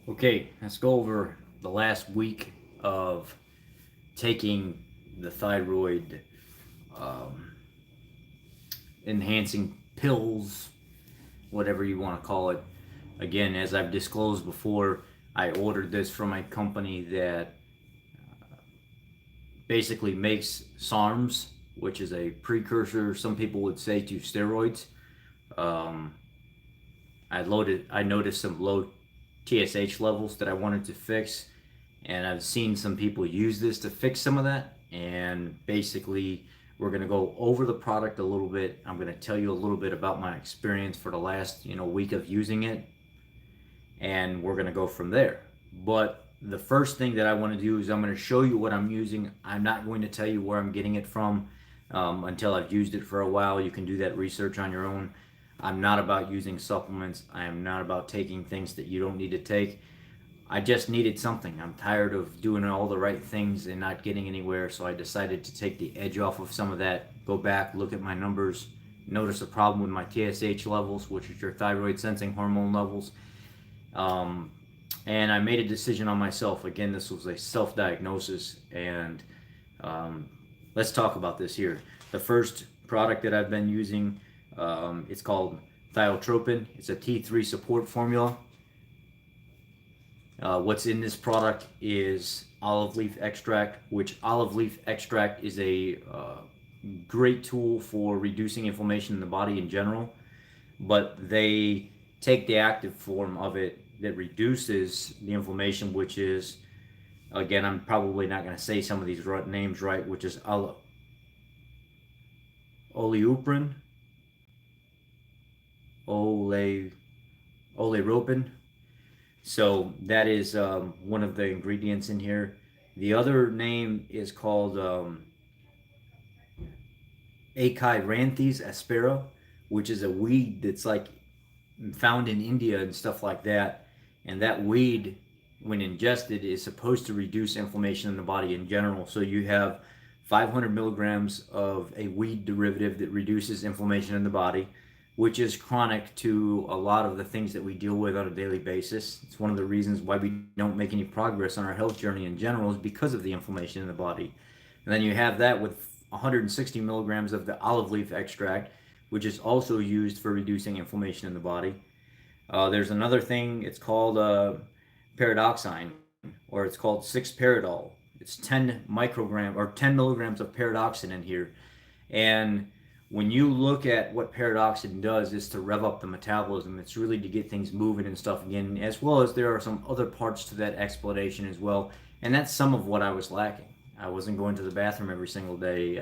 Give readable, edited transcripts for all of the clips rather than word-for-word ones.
Okay, let's go over the last week of taking the thyroid um, enhancing pills, whatever you want to call it. Again, as I've disclosed before, I ordered this from a company that basically makes SARMs, which is a precursor, some people would say, to steroids. Um, I noticed some low TSH levels that I wanted to fix, and I've seen some people use this to fix some of that. And basically, we're going to go over the product a little bit. I'm going to tell you a little bit about my experience for the last week of using it, and we're going to go from there. But the first thing that I want to do is I'm going to show you what I'm using. I'm not going to tell you where I'm getting it from until I've used it for a while. You can do that research on your own. I'm not about using supplements. I am not about taking things that you don't need to take. I just needed something. I'm tired of doing all the right things and not getting anywhere, so I decided to take the edge off of some of that, go back, look at my numbers, notice a problem with my TSH levels, which is your thyroid sensing hormone levels. Um, and I made a decision on myself. Again, this was a self-diagnosis, and um, let's talk about this here. The first product that I've been using, it's called Thyrotropin. It's a T3 support formula. What's in this product is olive leaf extract, which olive leaf extract is a great tool for reducing inflammation in the body in general, but they take the active form of it that reduces the inflammation, which is, again, I'm probably not going to say some of these names right, which is oleuprin, ole, oleropin. So that is one of the ingredients in here. The other name is called Achiranthes aspera, which is a weed that's like found in India and stuff like that. And that weed, when ingested, is supposed to reduce inflammation in the body in general. So you have 500 milligrams of a weed derivative that reduces inflammation in the body, which is chronic to a lot of the things that we deal with on a daily basis. It's one of the reasons why we don't make any progress on our health journey in general, is because of the inflammation in the body. And then you have that with 160 milligrams of the olive leaf extract, which is also used for reducing inflammation in the body. There's another thing, it's called paradoxine, or it's called 6-paradol. It's 10 microgram or 10 milligrams of paradoxin in here. And when you look at what paradoxin does, is to rev up the metabolism. It's really to get things moving and stuff again, as well as there are some other parts to that explanation as well. And that's some of what I was lacking. I wasn't going to the bathroom every single day.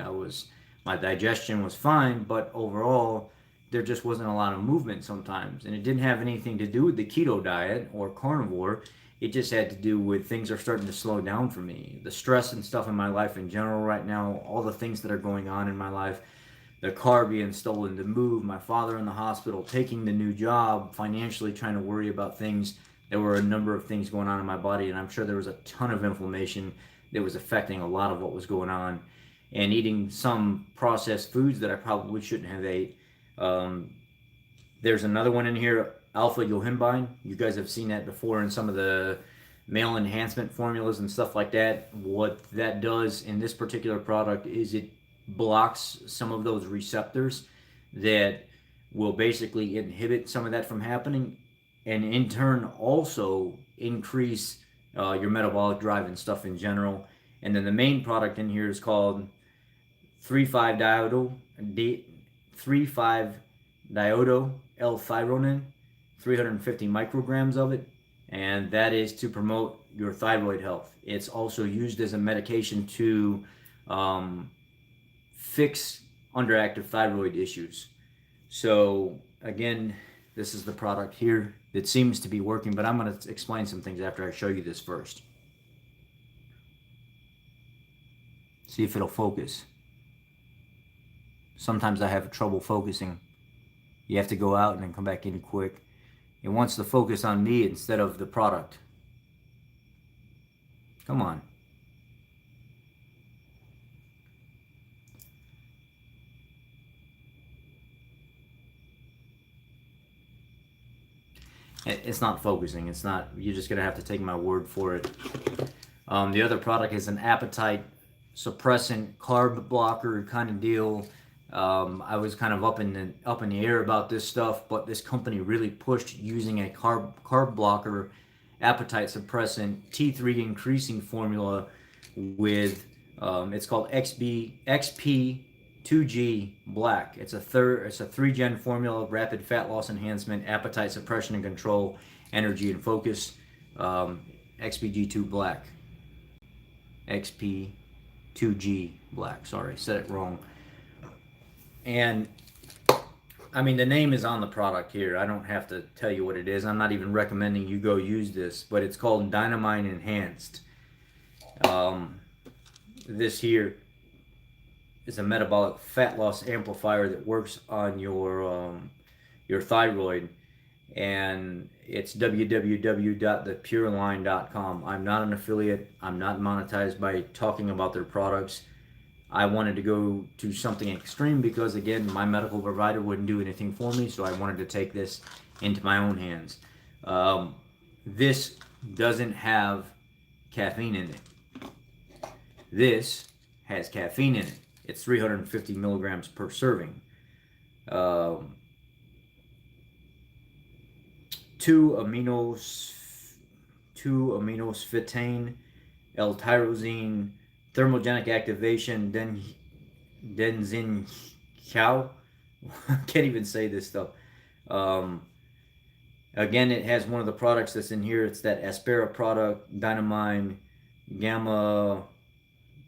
My digestion was fine, but overall, there just wasn't a lot of movement sometimes. And it didn't have anything to do with the keto diet or carnivore. It just had to do with things are starting to slow down for me. The stress and stuff in my life in general right now, all the things that are going on in my life, the car being stolen, the move, my father in the hospital, taking the new job, financially trying to worry about things. There were a number of things going on in my body, and I'm sure there was a ton of inflammation that was affecting a lot of what was going on. And eating some processed foods that I probably shouldn't have ate. Um, there's another one in here, alpha yohimbine. You guys have seen that before in some of the male enhancement formulas and stuff like that. What that does in this particular product is it blocks some of those receptors that will basically inhibit some of that from happening, and in turn also increase your metabolic drive and stuff in general. And then the main product in here is called 3,5-diodo L-thyronin, 350 micrograms of it, and that is to promote your thyroid health. It's also used as a medication to fix underactive thyroid issues. So again, this is the product here that seems to be working, but I'm going to explain some things after I show you this first. See if it'll focus. Sometimes I have trouble focusing. You have to go out and then come back in quick. It wants to focus on me instead of the product. Come on. It's not focusing. It's not. You're just gonna have to take my word for it. The other product is an appetite suppressant carb blocker kind of deal. I was kind of up in the air about this stuff, but this company really pushed using a carb blocker, appetite suppressant T3 increasing formula with it's called XP2G Black. It's a 3-gen formula of rapid fat loss enhancement, appetite suppression and control, energy and focus. XPG2 Black. XP2G Black. Sorry, said it wrong. And I mean, the name is on the product here. I don't have to tell you what it is. I'm not even recommending you go use this, but it's called Dynamine Enhanced. This here is a metabolic fat loss amplifier that works on your thyroid, and it's www.thepureline.com. I'm not an affiliate. I'm not monetized by talking about their products. I wanted to go to something extreme because, again, my medical provider wouldn't do anything for me, so I wanted to take this into my own hands. This doesn't have caffeine in it. This has caffeine in it. It's 350 milligrams per serving. 2-aminosphitane, L-tyrosine, thermogenic activation, denzin cow. I can't even say this stuff. Again, it has one of the products that's in here. It's that Aspera product, Dynamine, Gamma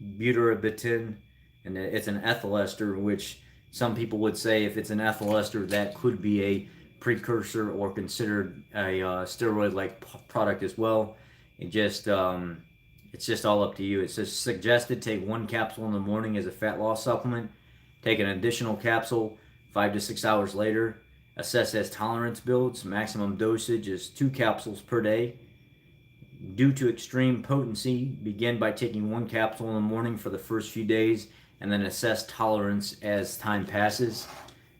butyrobitin, and it's an ethyl ester, which some people would say if it's an ethyl ester, that could be a precursor or considered a steroid-like product as well. It's just all up to you. It says suggested take 1 capsule in the morning as a fat loss supplement. Take an additional capsule 5 to 6 hours later. Assess as tolerance builds. Maximum dosage is 2 capsules per day. Due to extreme potency, begin by taking 1 capsule in the morning for the first few days, and then assess tolerance as time passes.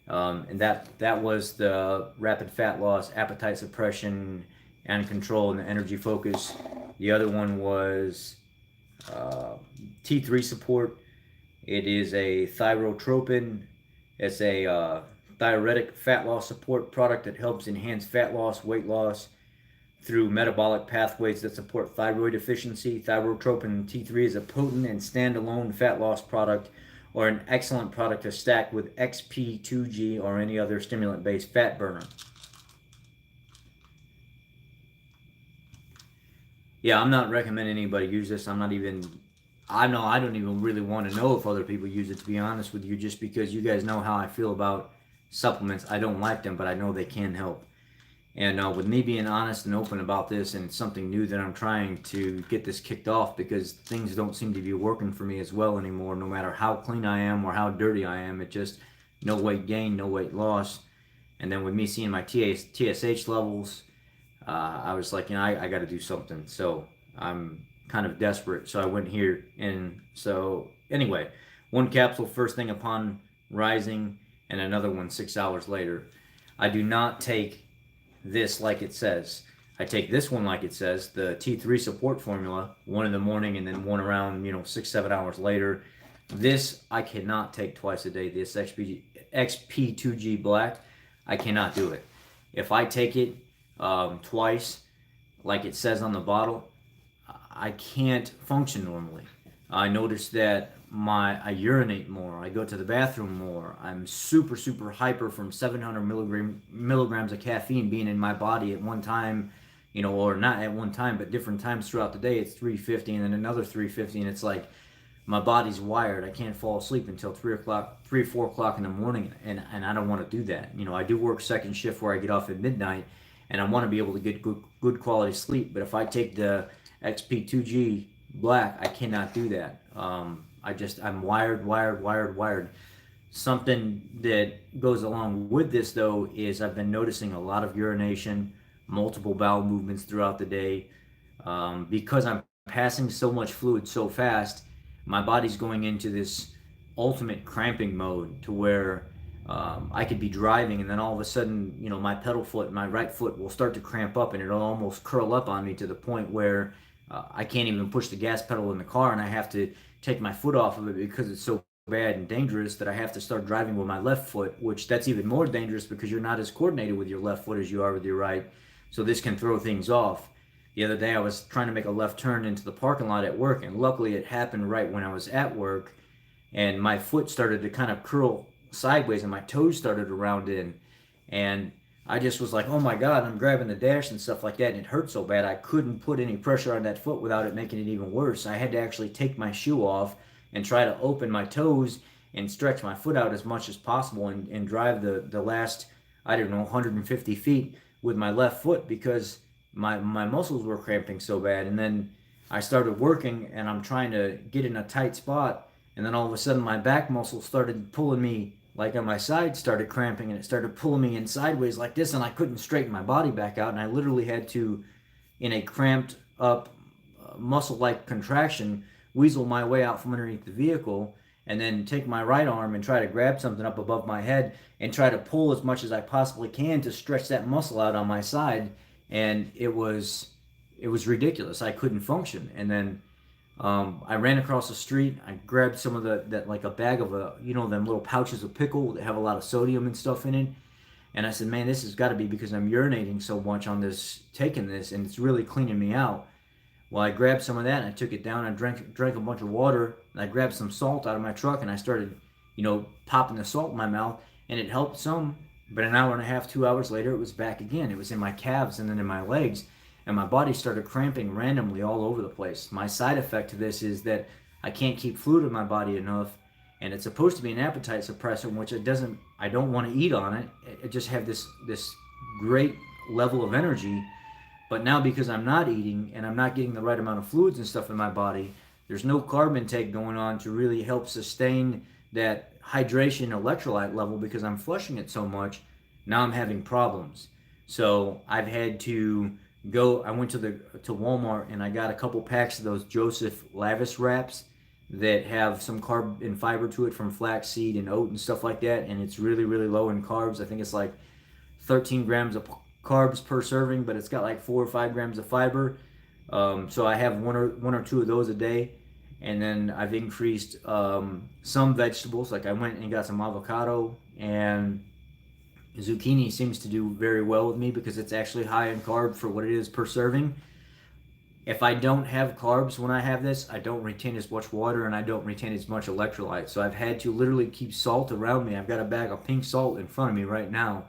And that was the rapid fat loss, appetite suppression and control, and the energy focus. The other one was T3 support. It is a thyrotropin. It's a diuretic fat loss support product that helps enhance fat loss, weight loss through metabolic pathways that support thyroid efficiency. Thyrotropin T3 is a potent and standalone fat loss product, or an excellent product to stack with XP2G or any other stimulant-based fat burner. Yeah, I'm not recommending anybody use this. I don't even really want to know if other people use it, to be honest with you, just because you guys know how I feel about supplements. I don't like them, but I know they can help. And with me being honest and open about this, and it's something new that I'm trying to get this kicked off, because things don't seem to be working for me as well anymore, no matter how clean I am or how dirty I am. It just, no weight gain, no weight loss. And then with me seeing my TSH levels, I was like, I got to do something. So I'm kind of desperate. So I went here. And so anyway, 1 capsule first thing upon rising, and another one 6 hours later. I do not take this like it says. I take this one like it says, the T3 support formula, 1 in the morning and then 1 around 6-7 hours later. This I cannot take twice a day. This XP2G Black, I cannot do it. If I take it twice like it says on the bottle, I can't function normally. I notice that I urinate more. I go to the bathroom more. I'm super hyper from 700 milligrams of caffeine being in my body at one time, or not at one time, but different times throughout the day. It's 350 and then another 350, and it's like my body's wired. I can't fall asleep until 4 o'clock in the morning, and I don't want to do that. I do work second shift where I get off at midnight, and I want to be able to get good quality sleep. But if I take the XP2G Black, I cannot do that. I'm wired. Something that goes along with this, though, is I've been noticing a lot of urination, multiple bowel movements throughout the day. Because I'm passing so much fluid so fast, my body's going into this ultimate cramping mode, to where I could be driving and then all of a sudden, my pedal foot, my right foot will start to cramp up and it'll almost curl up on me to the point where I can't even push the gas pedal in the car and I have to take my foot off of it because it's so bad and dangerous that I have to start driving with my left foot, which that's even more dangerous because you're not as coordinated with your left foot as you are with your right. So this can throw things off. The other day I was trying to make a left turn into the parking lot at work, and luckily it happened right when I was at work, and my foot started to kind of curl sideways and my toes started to round in, and I just was like, oh my god, I'm grabbing the dash and stuff like that, and it hurt so bad I couldn't put any pressure on that foot without it making it even worse. I had to actually take my shoe off and try to open my toes and stretch my foot out as much as possible, and drive the last, I don't know, 150 feet with my left foot because my muscles were cramping so bad. And then I started working and I'm trying to get in a tight spot, and then all of a sudden my back muscles started pulling me, like on my side started cramping, and it started pulling me in sideways like this, and I couldn't straighten my body back out, and I literally had to, in a cramped up muscle like contraction, weasel my way out from underneath the vehicle, and then take my right arm and try to grab something up above my head and try to pull as much as I possibly can to stretch that muscle out on my side. And it was ridiculous. I couldn't function. And then I ran across the street. I grabbed some of that, like a bag of them little pouches of pickle that have a lot of sodium and stuff in it. And I said, man, this has got to be because I'm urinating so much on this, taking this, and it's really cleaning me out. Well, I grabbed some of that and I took it down. I drank a bunch of water, and I grabbed some salt out of my truck and I started, popping the salt in my mouth, and it helped some. But an hour and a half, 2 hours later, it was back again. It was in my calves and then in my legs, and my body started cramping randomly all over the place. My side effect to this is that I can't keep fluid in my body enough, and it's supposed to be an appetite suppressant, which it doesn't. I don't want to eat on it. I just have this great level of energy, but now because I'm not eating and I'm not getting the right amount of fluids and stuff in my body, there's no carb intake going on to really help sustain that hydration electrolyte level because I'm flushing it so much. Now I'm having problems. So I've had to go. I went to Walmart and I got a couple packs of those Joseph Lavis wraps that have some carb and fiber to it from flaxseed and oat and stuff like that, and it's really really low in carbs. I think it's like 13 grams of carbs per serving, but it's got like 4 or 5 grams of fiber. So I have one or two of those a day, and then I've increased some vegetables. Like I went and got some avocado, and zucchini seems to do very well with me because it's actually high in carb for what it is per serving. If I don't have carbs when I have this, I don't retain as much water and I don't retain as much electrolyte. So I've had to literally keep salt around me. I've got a bag of pink salt in front of me right now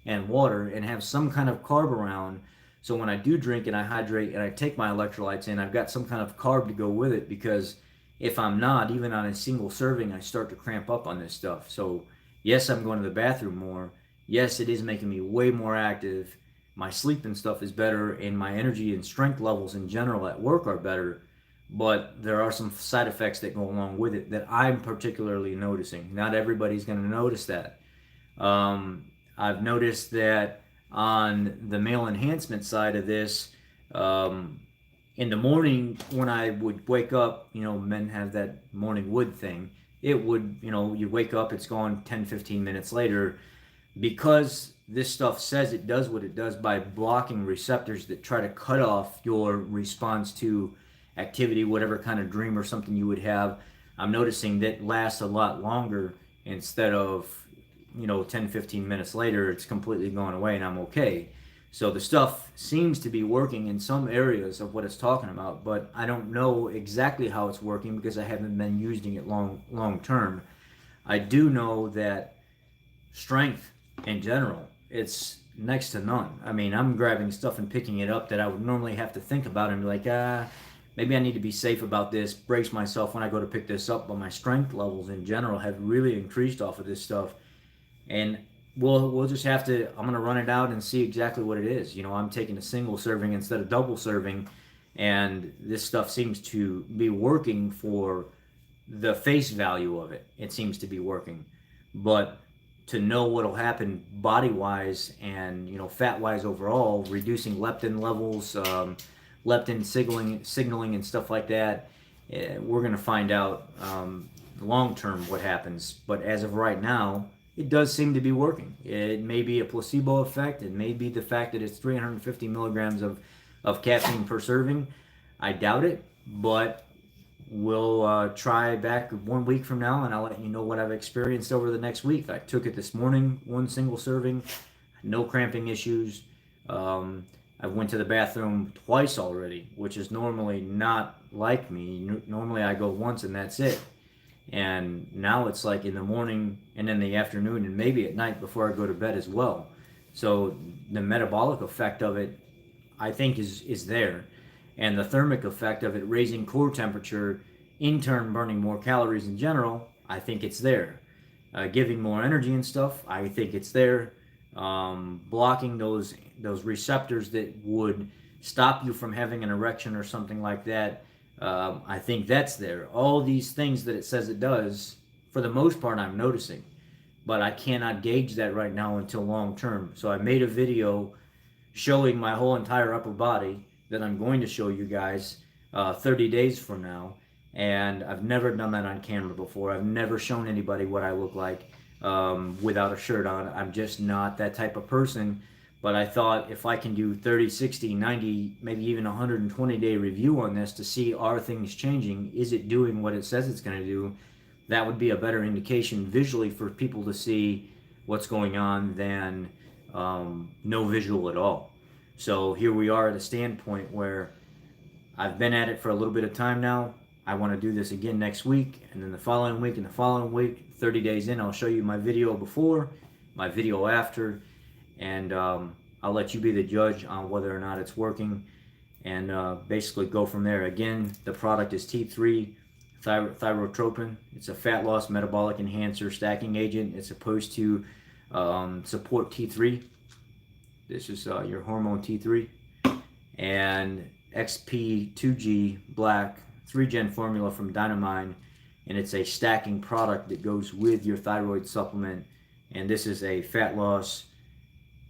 and water, and have some kind of carb around. So when I do drink and I hydrate and I take my electrolytes in, I've got some kind of carb to go with it, because if I'm not, even on a single serving, I start to cramp up on this stuff. So yes, I'm going to the bathroom more. Yes, it is making me way more active. My sleep and stuff is better, and my energy and strength levels in general at work are better. But there are some side effects that go along with it that I'm particularly noticing. Not everybody's going to notice that. Um, I've noticed that on the male enhancement side of this, um, in the morning when I would wake up, men have that morning wood thing. It would, you wake up, it's gone 10, 15 minutes later, because this stuff says it does what it does by blocking receptors that try to cut off your response to activity, whatever kind of dream or something you would have. I'm noticing that lasts a lot longer. Instead of 10, 15 minutes later, it's completely gone away and I'm okay. So the stuff seems to be working in some areas of what it's talking about, but I don't know exactly how it's working because I haven't been using it long term. I do know that strength in general, it's next to none. I mean, I'm grabbing stuff and picking it up that I would normally have to think about and be like, maybe I need to be safe about this, brace myself when I go to pick this up. But my strength levels in general have really increased off of this stuff, and we'll just have to. I'm gonna run it out and see exactly what it is. I'm taking a single serving instead of double serving, and this stuff seems to be working for the face value of it. It seems to be working, but to know what'll happen body wise and fat wise overall, reducing leptin levels, leptin signaling and stuff like that, we're gonna find out long term what happens. But as of right now, it does seem to be working. It may be a placebo effect. It may be the fact that it's 350 milligrams of caffeine per serving. I doubt it, but we'll try back 1 week from now, and I'll let you know what I've experienced over the next week. I took it this morning, one single serving, no cramping issues. I went to the bathroom twice already, which is normally not like me. Normally I go once and that's it. And now it's like in the morning and in the afternoon and maybe at night before I go to bed as well. So the metabolic effect of it, I think, is there. And the thermic effect of it raising core temperature, in turn burning more calories in general, I think it's there. Giving more energy and stuff, I think it's there. Blocking those receptors that would stop you from having an erection or something like that, I think that's there. All these things that it says it does, for the most part, I'm noticing. But I cannot gauge that right now until long term. So I made a video showing my whole entire upper body that I'm going to show you guys 30 days from now. And I've never done that on camera before. I've never shown anybody what I look like without a shirt on. I'm just not that type of person. But I thought if I can do 30, 60, 90, maybe even 120-day review on this to see, are things changing? Is it doing what it says it's going to do? That would be a better indication visually for people to see what's going on than no visual at all. So here we are at a standpoint where I've been at it for a little bit of time now. I want to do this again next week, and then the following week, and the following week. 30 days in, I'll show you my video before, my video after, and I'll let you be the judge on whether or not it's working, and basically go from there. Again, the product is T3 Thyrotropin. It's a fat loss metabolic enhancer stacking agent. It's supposed to support T3. This is your hormone T3. And XP2G Black 3-gen formula from Dynamine, and it's a stacking product that goes with your thyroid supplement. And this is a fat loss,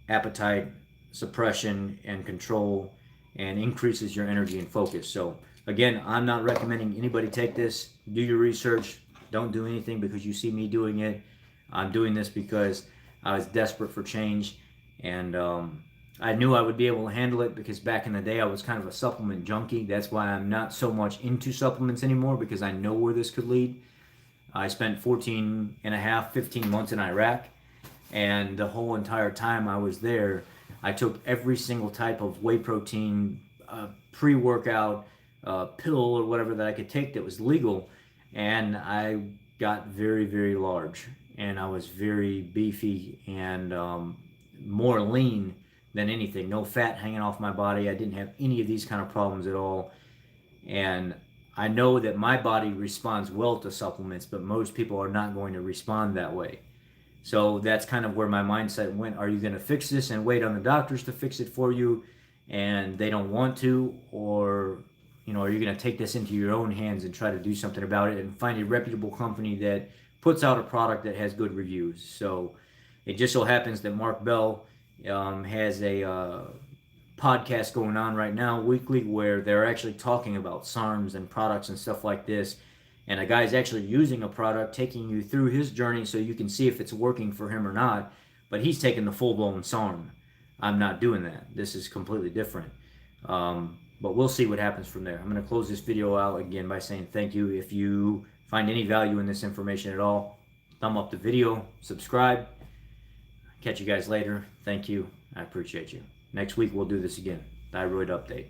appetite suppression and control, and increases your energy and focus. So again, I'm not recommending anybody take this. Do your research. Don't do anything because you see me doing it. I'm doing this because I was desperate for change, and I knew I would be able to handle it because back in the day I was kind of a supplement junkie. That's why I'm not so much into supplements anymore, because I know where this could lead. I spent 14 and a half, 15 months in Iraq, and the whole entire time I was there, I took every single type of whey protein, pre-workout, pill or whatever that I could take that was legal, and I got very, very large, and I was very beefy and more lean than anything. No fat hanging off my body. I didn't have any of these kind of problems at all. And I know that my body responds well to supplements, but most people are not going to respond that way. So that's kind of where my mindset went. Are you going to fix this and wait on the doctors to fix it for you and they don't want to? Or, are you going to take this into your own hands and try to do something about it and find a reputable company that puts out a product that has good reviews? So it just so happens that Mark Bell has a podcast going on right now weekly where they're actually talking about SARMs and products and stuff like this, and a guy's actually using a product, taking you through his journey so you can see if it's working for him or not. But he's taking the full-blown SARM. I'm not doing that. This is completely different. But we'll see what happens from there. I'm going to close this video out again by saying thank you. If you find any value in this information at all, thumb up the video, subscribe. Catch you guys later. Thank you. I appreciate you. Next week we'll do this again. Thyroid update.